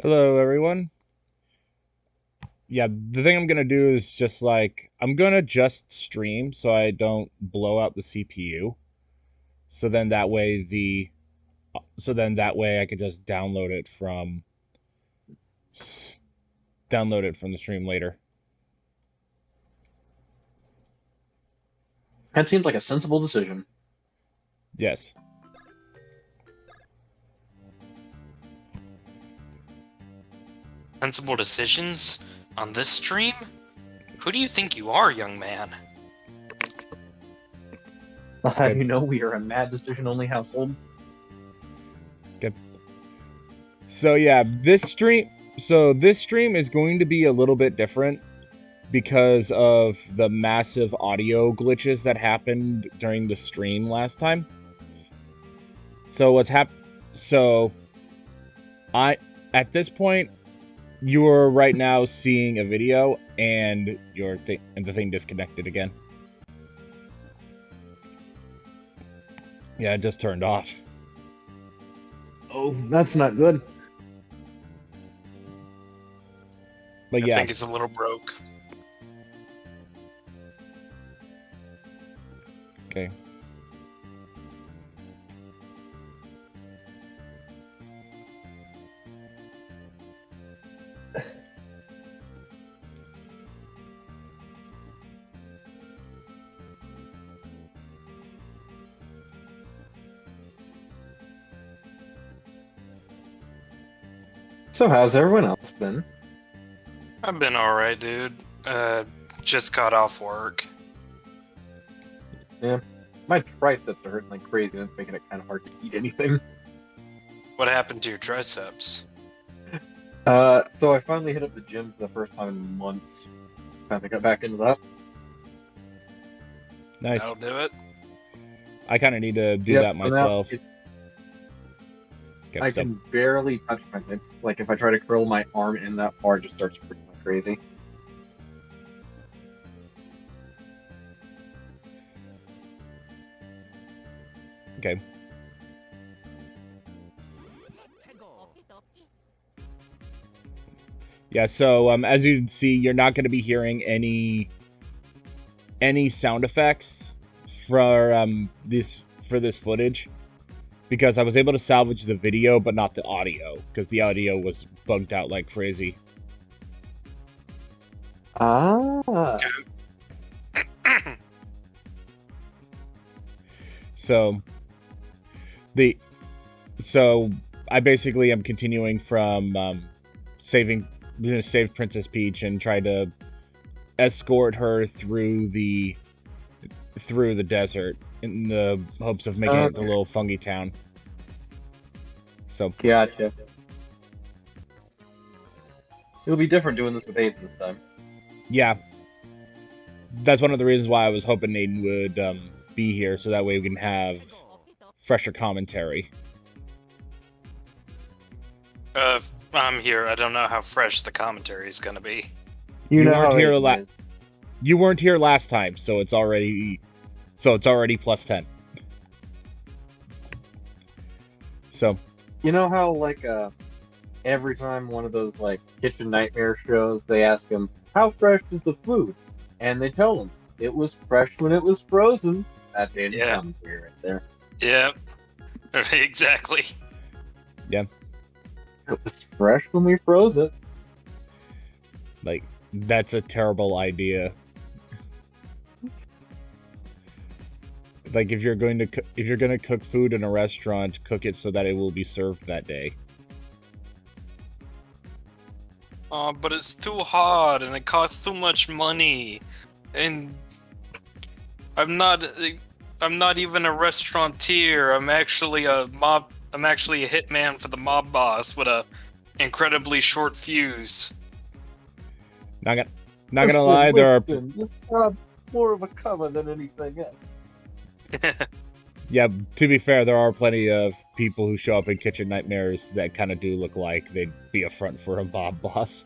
Hello, everyone. Yeah, the thing I'm gonna do is just I'm gonna just stream so I don't blow out the CPU. So then that way I could just download it from the stream later. That seems like a sensible decision. Yes. Sensible decisions on this stream? Who do you think you are, young man? Okay. We are a mad decision-only household. Okay. So yeah, this stream is going to be a little bit different because of the massive audio glitches that happened during the stream last time. So what's hap so I at this point you're right now seeing a video and the thing disconnected again. Yeah, it just turned off. Oh, that's not good. But I yeah, think it's a little broke. okay. So how's everyone else been? I've been alright, dude. Just got off work. Yeah, my triceps are hurting like crazy, and it's making it kind of hard to eat anything. What happened to your triceps? So I finally hit up the gym for the first time in months. Finally got back into that. Nice. That'll do it. I kind of need to do Yep, that so now myself. I Okay, so can barely touch my lips. Like if I try to curl my arm in that far, it just starts freaking like crazy. okay. Yeah, so as you can see, you're not going to be hearing any sound effects for this footage because I was able to salvage the video but not the audio because the audio was bugged out like crazy. Ah. So the so I basically am continuing from saving gonna save Princess Peach and try to escort her through the desert in the hopes of making it to the Okay. little fungi town. So Gotcha. It'll be different doing this with Aiden this time. yeah, that's one of the reasons why I was hoping Aiden would be here, so that way we can have fresher commentary. I'm here. I don't know how fresh the commentary is gonna be. You know weren't how here Aiden is. You weren't here last time, so it's already plus 10. So You know how every time one of those like kitchen nightmare shows, they ask him, "How fresh is the food?" And they tell him it was fresh when it was frozen. That's Aiden's Yeah. commentary right there. Yep. Exactly. yeah, It was fresh when we froze it. like that's a terrible idea. Like if you're going to cook food in a restaurant, cook it so that it will be served that day. But it's too hard and it costs too much money. And I'm not even a restaurateur. I'm actually a hitman for the mob boss with a incredibly short fuse. Not gonna lie, Listen, this job's more of a cover than anything else. yeah. To be fair, there are plenty of people who show up in Kitchen Nightmares that kind of do look like they'd be a front for a mob boss.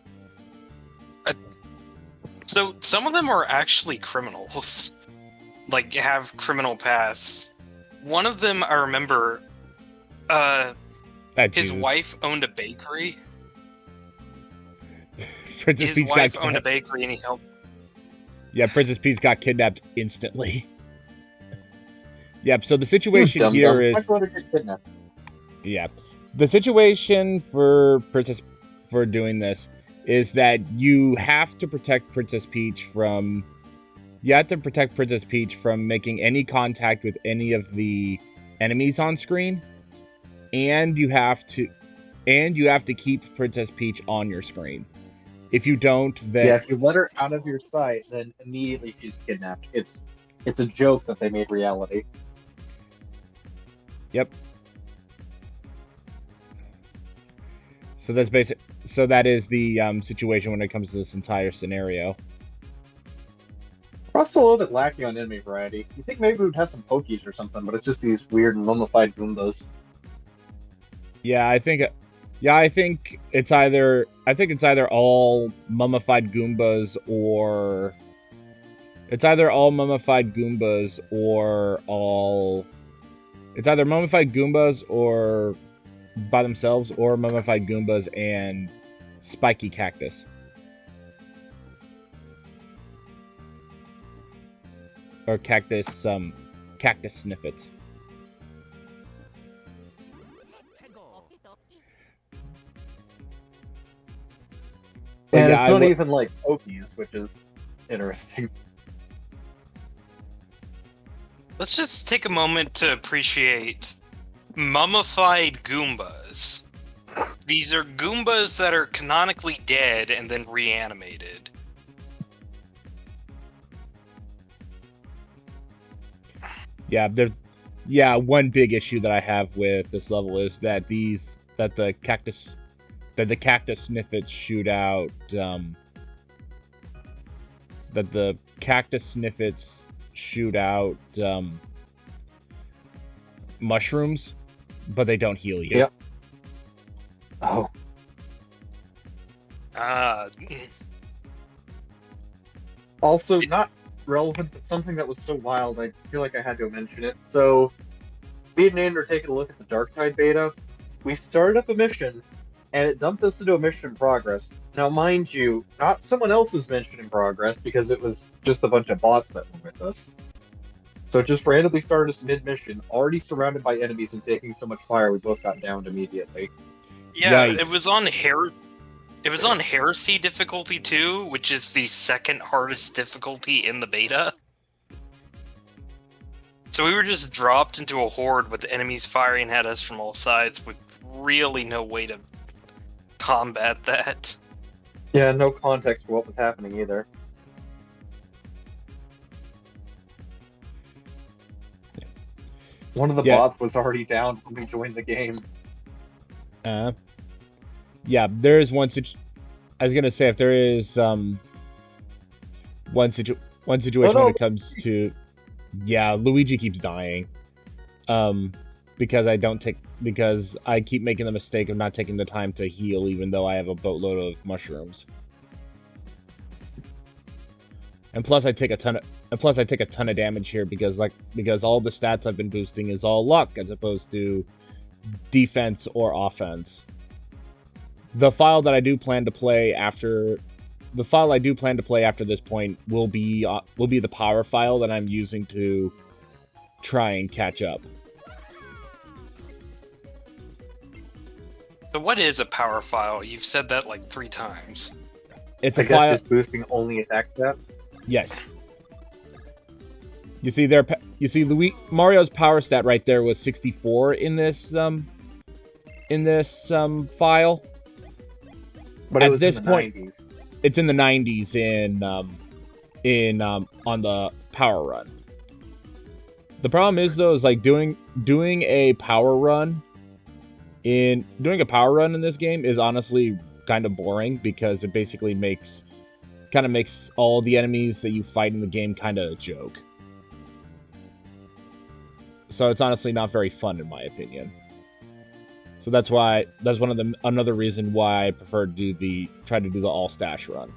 So some of them are actually criminals, like have criminal pasts. One of them I remember, his wife owned a bakery. Princess His Peach wife got owned a bakery and he helped. yeah, Princess Peach got kidnapped instantly. Yep. So the You situation dumb here dumb. is Why'd you let her get kidnapped? yeah, the situation for doing this is that you have to protect Princess Peach from making any contact with any of the enemies on screen, and you have to keep Princess Peach on your screen. If you don't, then Yeah, if you let her out of your sight, then immediately she's kidnapped. It's a joke that they made reality. yep. So that's basic. So that is the situation when it comes to this entire scenario. We're also a little bit lacking on enemy variety. You think maybe we'd have some Pokies or something, but it's just these weird mummified Goombas. Yeah, I think it's either all mummified Goombas or it's either mummified Goombas or by themselves, or mummified Goombas and spiky cactus. Or cactus sniffets. But And yeah, it's not even like Pokies, which is interesting. Let's just take a moment to appreciate mummified Goombas. These are Goombas that are canonically dead and then reanimated. Yeah, one big issue that I have with this level is that the cactus sniffets shoot out mushrooms, but they don't heal you. Yep. Oh. Also, not relevant, but something that was so wild, I feel like I had to mention it. So, me and Aiden are taking a look at the Darktide beta. We started up a mission, and it dumped us into a mission in progress. Now, mind you, not someone else's mission in progress, because it was just a bunch of bots that were with us. So it just randomly started us mid-mission, already surrounded by enemies and taking so much fire we both got downed immediately. Yeah, Yikes. it was on Heresy difficulty 2, which is the second hardest difficulty in the beta. So we were just dropped into a horde with enemies firing at us from all sides with really no way to combat that. Yeah, no context for what was happening either. One of the bots was already down when we joined the game. Yeah, there is one I was gonna say, if there is one situation when it comes to Luigi keeps dying because I keep making the mistake of not taking the time to heal, even though I have a boatload of mushrooms. And plus I take a ton of damage here because all the stats I've been boosting is all luck as opposed to defense or offense. The file I do plan to play after this point will be the power file that I'm using to try and catch up. So what is a power file? You've said that like 3 times. It's I guess just boosting only attack stat? Yes. You see Mario's power stat right there was 64 in this file. But it was in the 90s. It's in the 90s on the power run. The problem is though is like doing a power run in this game is honestly kind of boring because it basically makes all the enemies that you fight in the game kind of a joke. So it's honestly not very fun in my opinion. So that's another reason why I prefer to try to do the all stash run.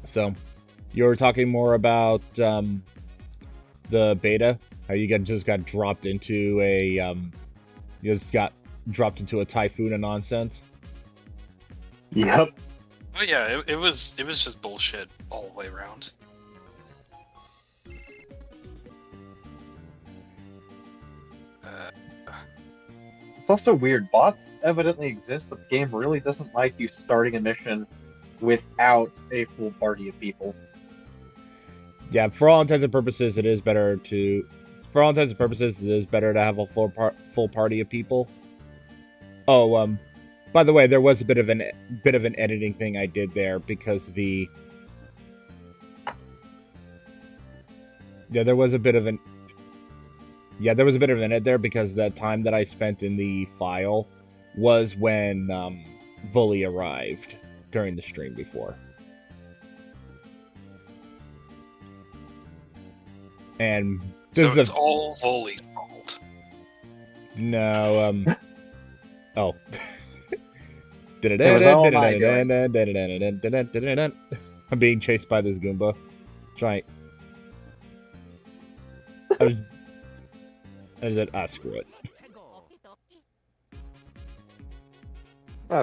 So, you were talking more about the beta How you just got dropped into a you just got dropped into a typhoon of nonsense. Yep. Oh yeah, it was just bullshit all the way around. It's also weird. Bots evidently exist, but the game really doesn't like you starting a mission without a full party of people. Yeah, for all intents and purposes, it is better to. For all intents and purposes, it is better to have a full party of people. Oh, by the way, there was a bit of an editing thing I did there because there was a bit of an edit there because the time that I spent in the file was when Vuly arrived during the stream before. And so it's all Vuly's fault. No, oh. It was all my doing. I'm being chased by this Goomba. Trying. I said, screw it.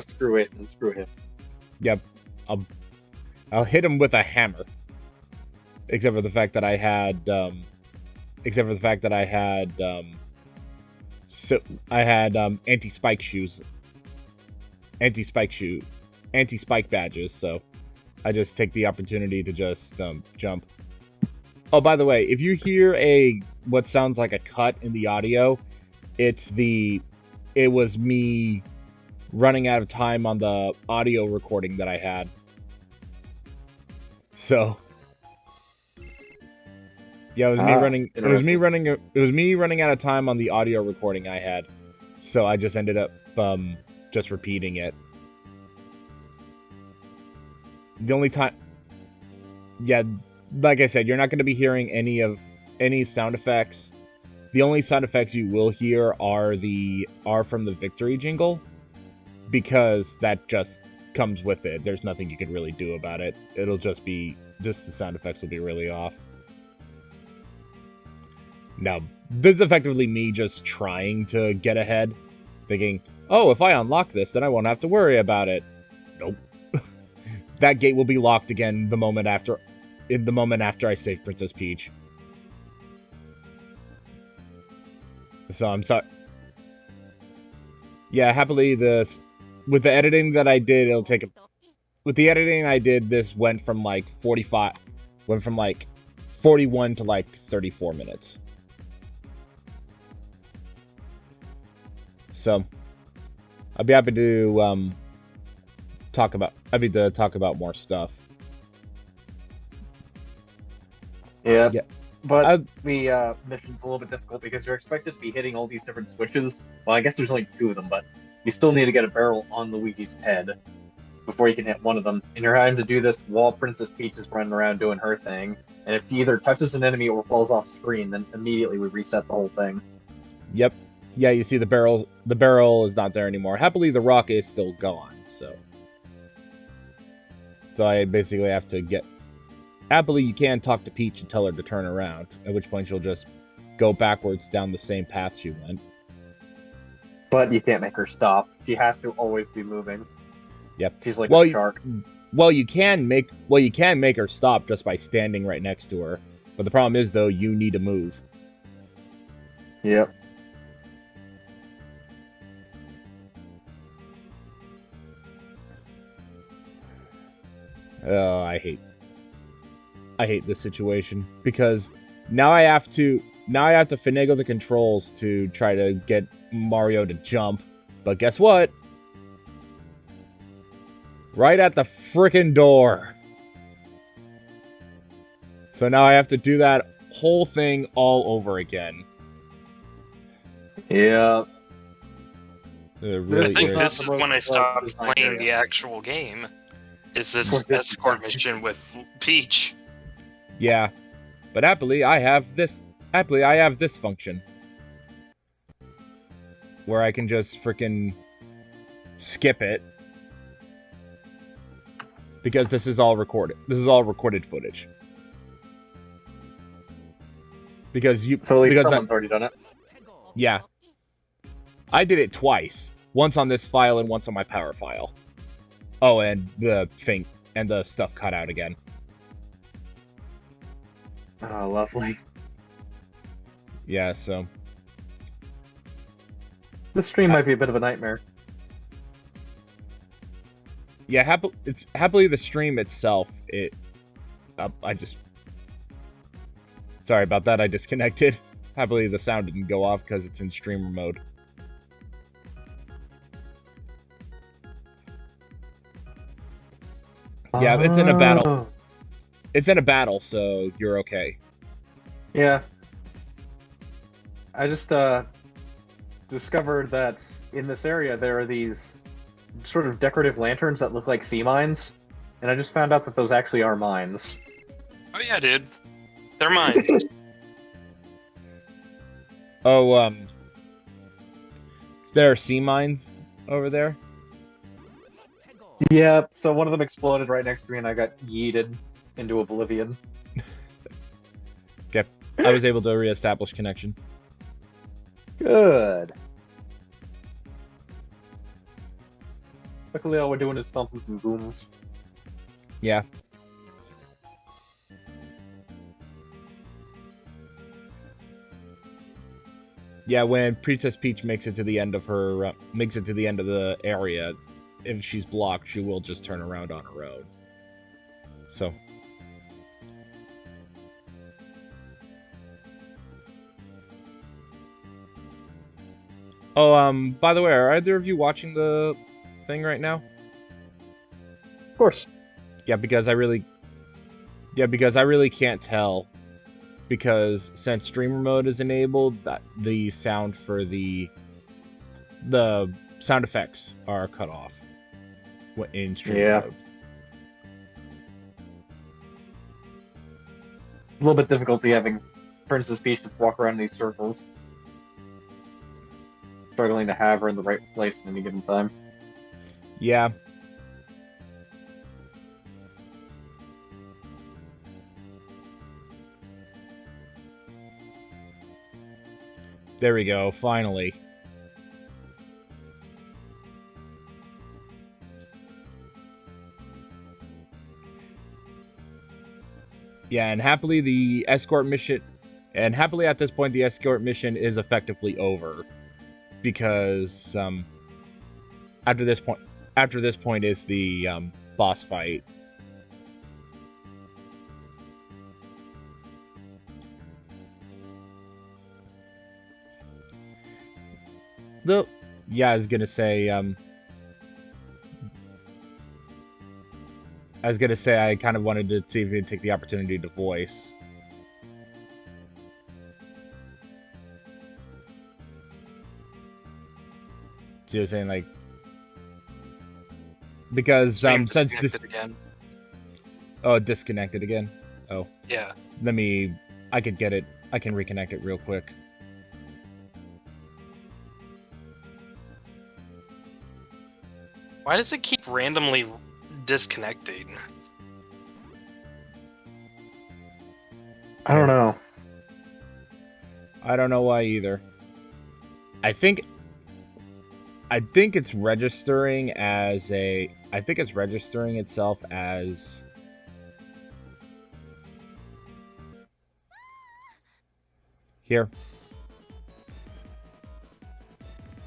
Screw it and screw him. Yep. I'll hit him with a hammer. Except for the fact that I had anti-spike shoes. Anti-spike badges, so I just take the opportunity to just jump. Oh, by the way, if you hear what sounds like a cut in the audio, it was me running out of time on the audio recording that I had. So yeah, it was me running. It was me running out of time on the audio recording I had. So I just ended up just repeating it. The only time, yeah, like I said, you're not going to be hearing any sound effects. The only sound effects you will hear are from the victory jingle, because that just comes with it. There's nothing you can really do about it. It'll just the sound effects will be really off. Now, this is effectively me just trying to get ahead, thinking, oh, if I unlock this, then I won't have to worry about it. Nope. That gate will be locked again the moment after I save Princess Peach. So I'm sorry. Yeah, happily with the editing that I did, with the editing I did, this went from like 41 to like 34 minutes. So I'll be happy to talk about more stuff. Yeah. Yeah. But the mission's a little bit difficult because you're expected to be hitting all these different switches. Well, I guess there's only 2 of them, but you still need to get a barrel on Luigi's head before you can hit one of them. And you're having to do this while Princess Peach is running around doing her thing. And if he either touches an enemy or falls off screen, then immediately we reset the whole thing. Yep. Yeah, you see the barrel is not there anymore. Happily, the rock is still gone, so I basically have to get... Happily, you can talk to Peach and tell her to turn around, at which point she'll just go backwards down the same path she went. But you can't make her stop. She has to always be moving. Yep. She's like a shark. Well, you can make her stop just by standing right next to her. But the problem is, though, you need to move. Yep. Oh, I hate this situation because now I have to finagle the controls to try to get Mario to jump. But guess what? Right at the frickin' door. So now I have to do that whole thing all over again. Yeah. I think this is when I stopped playing the actual game. Is this escort mission with Peach? Yeah, but happily I have this function where I can just frickin' skip it because this is all recorded. This is all recorded footage. Because you. So at least because someone's already done it. Yeah. I did it twice. Once on this file and once on my power file. Oh, and the thing and the stuff cut out again. Oh, lovely. Yeah, so This stream might be a bit of a nightmare. yeah, happily the stream itself. I just sorry about that. I disconnected. Happily the sound didn't go off because it's in streamer mode. Yeah, it's in a battle. Oh. It's in a battle, so you're okay. Yeah. I just discovered that in this area there are these sort of decorative lanterns that look like sea mines, and I just found out that those actually are mines. Oh yeah, dude. They're mine. Oh, there are sea mines over there. Yep, so one of them exploded right next to me and I got yeeted into oblivion. Okay, I was able to reestablish connection. Good. Luckily all we're doing is stomping some booms. Yeah. Yeah, when Princess Peach makes it to the end of her, makes it to the end of the area, if she's blocked, she will just turn around on her own. So. Oh, by the way, are either of you watching the thing right now? Of course. Yeah, because I really can't tell. Because since streamer mode is enabled, that the sound for the sound effects are cut off in streamer mode. A little bit difficulty having Princess Peach just walk around in these circles. Struggling to have her in the right place at any given time. Yeah. There we go, finally. Yeah, and happily at this point the escort mission is effectively over. Because after this point is the boss fight. I was gonna say I kind of wanted to see if you'd take the opportunity to voice. You're saying like because since this again. Oh, disconnected again. Oh. Yeah. I could get it. I can reconnect it real quick. Why does it keep randomly disconnecting? I don't know. I don't know why either. I think it's registering as a... I think it's registering itself as... Here.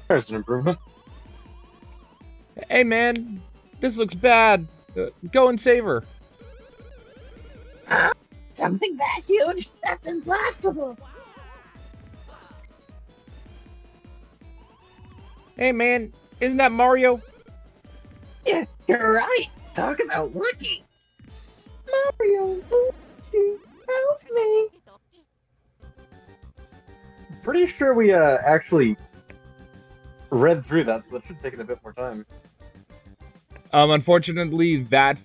There's an improvement. Hey man, this looks bad. Go and save her. Something that huge? That's impossible. Hey man, isn't that Mario? Yeah, you're right. Talk about lucky. Mario, won't you help me? Pretty sure we actually read through that, so that should have taken a bit more time. Unfortunately, that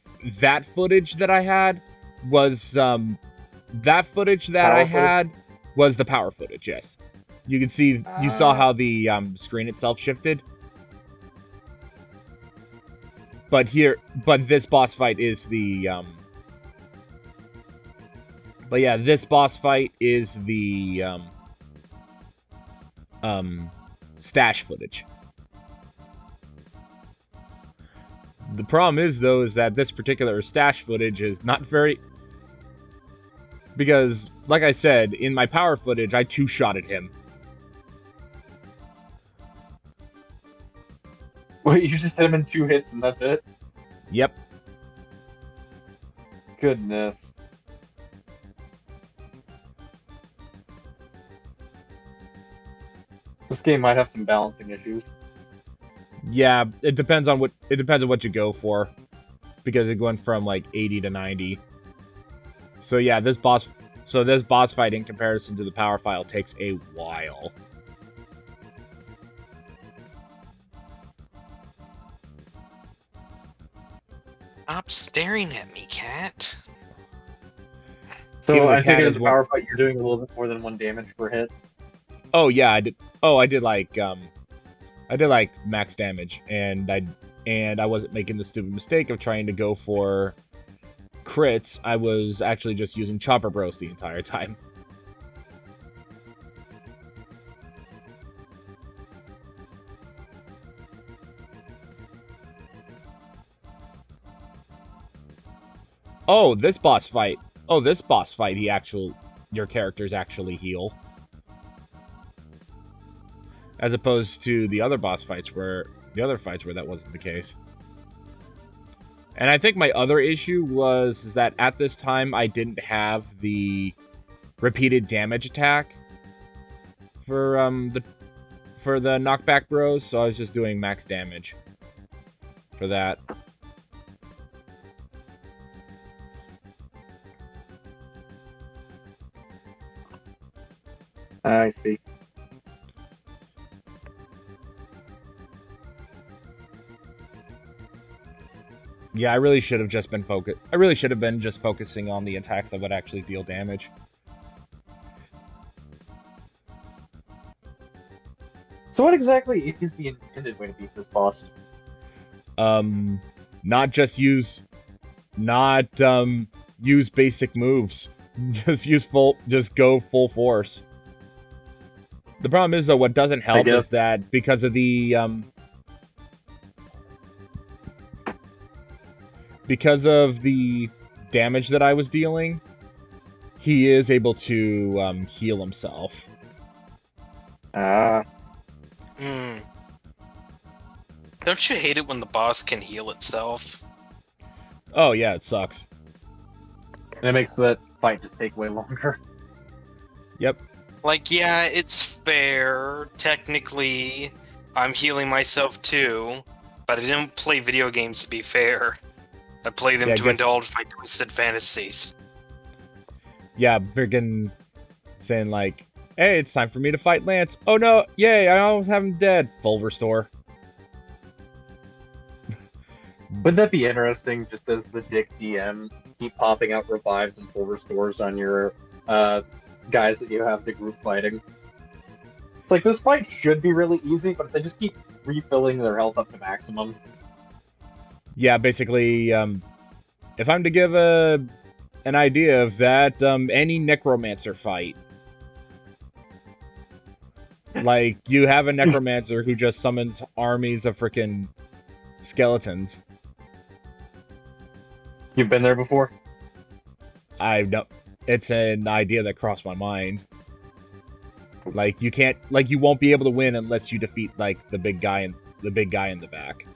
footage that I had was that footage that I had was the power footage. Yes, you can see you saw how the screen itself shifted. But this boss fight is the But yeah, this boss fight is the stash footage. The problem is, though, is that this particular stash footage is not very... Because, like I said, in my power footage, I two-shotted him. Wait, you just hit him in 2 hits and that's it? Yep. Goodness. This game might have some balancing issues. Yeah, it depends on what you go for, because it went from like 80 to 90. So yeah, this boss fight in comparison to the power file takes a while. Stop staring at me, cat. So I think cat in is the one- power fight, you're doing a little bit more than 1 damage per hit. Oh yeah, I did. Oh, I did like max damage, and I wasn't making the stupid mistake of trying to go for crits. I was actually just using Chopper Bros the entire time. Oh, this boss fight. Your characters actually heal. As opposed to the other fights where that wasn't the case. And I think my other issue was that at this time I didn't have the repeated damage attack for the knockback bros, so I was just doing max damage for that. I see. Yeah, I really should have just been focusing on the attacks that would actually deal damage. So what exactly is the intended way to beat this boss? Not use basic moves. Just go full force. The problem is, though, what doesn't help is that because of the damage that I was dealing, he is able to heal himself. Ah. Don't you hate it when the boss can heal itself? Oh yeah, it sucks. And it makes that fight just take way longer. Yep. Like, yeah, it's fair. Technically, I'm healing myself too, but I didn't play video games to be fair. I play them to indulge my twisted fantasies. Yeah, friggin' saying like, hey, it's time for me to fight Lance. Oh no, yay, I almost have him dead. Full restore. Wouldn't that be interesting, just as the dick DM, keep popping out revives and full restores on your guys that you have the group fighting? It's like, this fight should be really easy, but they just keep refilling their health up to maximum. Yeah, basically, if I'm to give an idea of that, any necromancer fight. Like, you have a necromancer who just summons armies of frickin' skeletons. You've been there before? I know. It's an idea that crossed my mind. Like, you won't be able to win unless you defeat, like, the big guy in the back.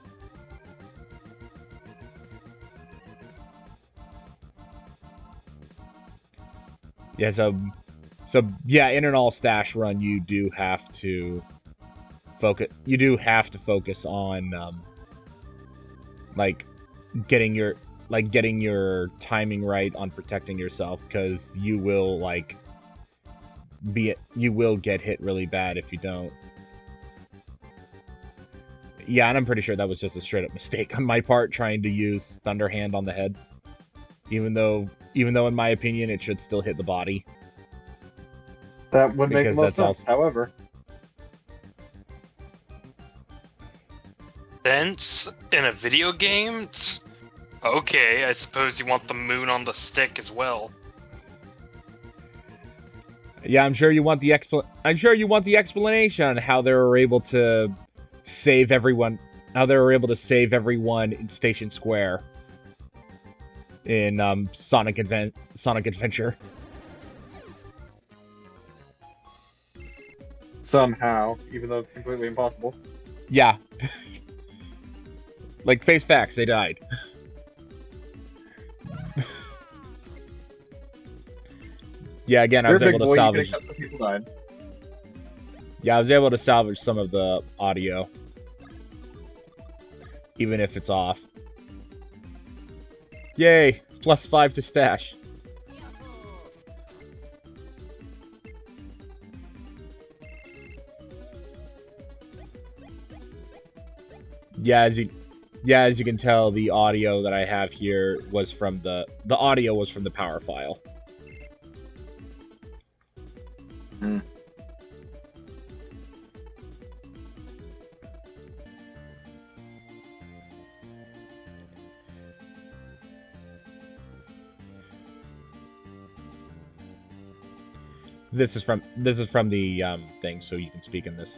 Yeah, so yeah, in an all stash run, you do have to focus. You do have to focus on getting your timing right on protecting yourself, because you will get hit really bad if you don't. Yeah, and I'm pretty sure that was just a straight up mistake on my part, trying to use Thunder Hand on the head. Even though in my opinion it should still hit the body. That would make the most sense, however. Sense in a video game? Okay, I suppose you want the moon on the stick as well. Yeah, I'm sure you want the explanation on how they were able to save everyone. How they were able to save everyone in Station Square in Sonic Adventure. Somehow, even though it's completely impossible. Yeah. Like, face facts, they died. Yeah, again, I You're was a big able to boy, salvage. you can accept the people died. Yeah, I was able to salvage some of the audio, even if it's off. Yay! +5 to stash. Yeah, as you can tell, the audio that I have here was from the audio was from the power file. Mm. This is from the thing, so you can speak in this.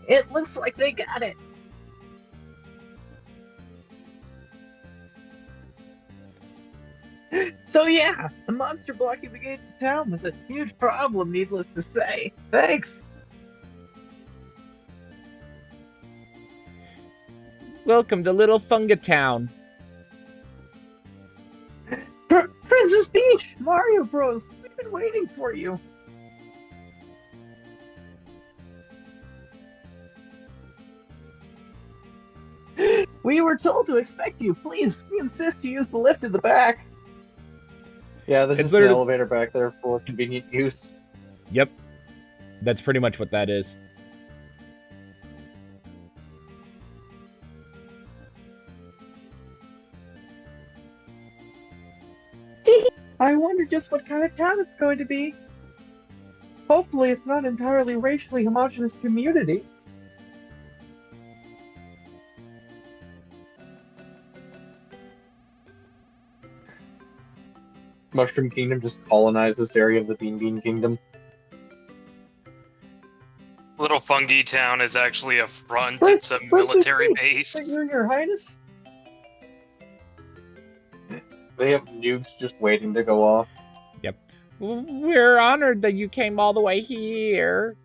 It looks like they got it. So yeah, the monster blocking the gates of town was a huge problem, needless to say. Thanks. Welcome to Little Funga Town. Princess Peach, Mario Bros, we've been waiting for you. We were told to expect you. Please, we insist you use the lift in the back. Yeah, there's It's just an literally- elevator back there for convenient use. Yep, that's pretty much what that is. I wonder just what kind of town it's going to be. Hopefully, it's not entirely racially homogenous community. Mushroom Kingdom just colonized this area of the Bean Bean Kingdom. Little Fungi Town is actually a front. Prin- It's a Princess military Peach, base. thank you, Your Highness. They have nukes just waiting to go off. Yep. We're honored that you came all the way here.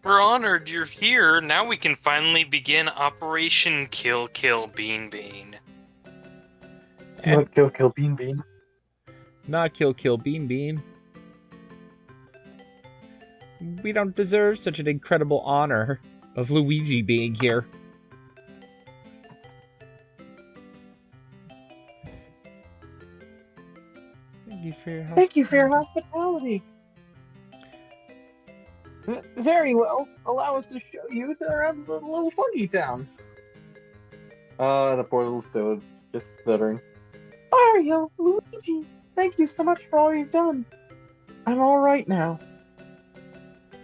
We're honored you're here. Now we can finally begin Operation Kill Kill Bean Bean. Not kill kill Bean Bean. Not kill Bean Bean. We don't deserve such an incredible honor of Luigi being here. Thank you for your hospitality. Very well. Allow us to show you around the little funky town. The poor little Toad, just stuttering. Mario, Luigi, thank you so much for all you've done. I'm all right now.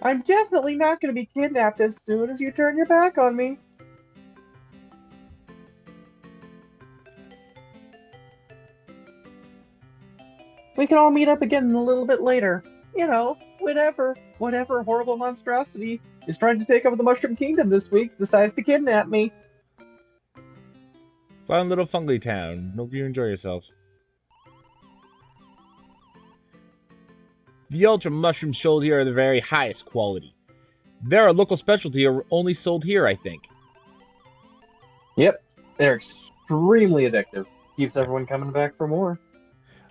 I'm definitely not going to be kidnapped as soon as you turn your back on me. We can all meet up again a little bit later. You know, whatever horrible monstrosity is trying to take over the Mushroom Kingdom this week decides to kidnap me. Fun little fungi town. Hope you enjoy yourselves. The ultra mushrooms sold here are the very highest quality. They're a local specialty, are only sold here, I think. Yep, they're extremely addictive. Keeps everyone coming back for more.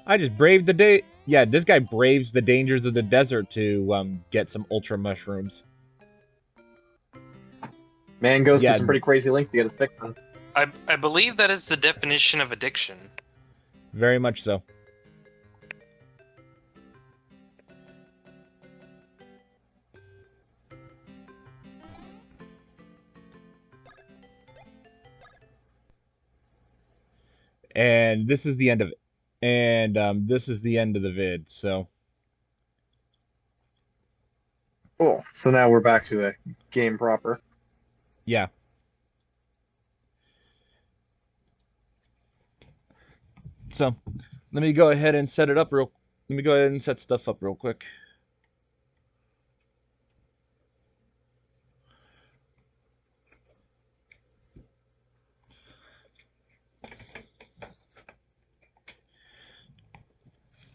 I just braved the day. Yeah, this guy braves the dangers of the desert to get some ultra mushrooms. Man goes Yeah. to some pretty crazy lengths to get his pick done. I believe that is the definition of addiction. Very much so. And this is the end of it. And this is the end of the vid, so... Oh, so now we're back to the game proper. Yeah. So, let me go ahead and set it up real. Let me go ahead and set stuff up real quick.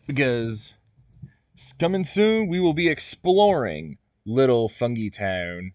Because coming soon, we will be exploring Little Fungi Town.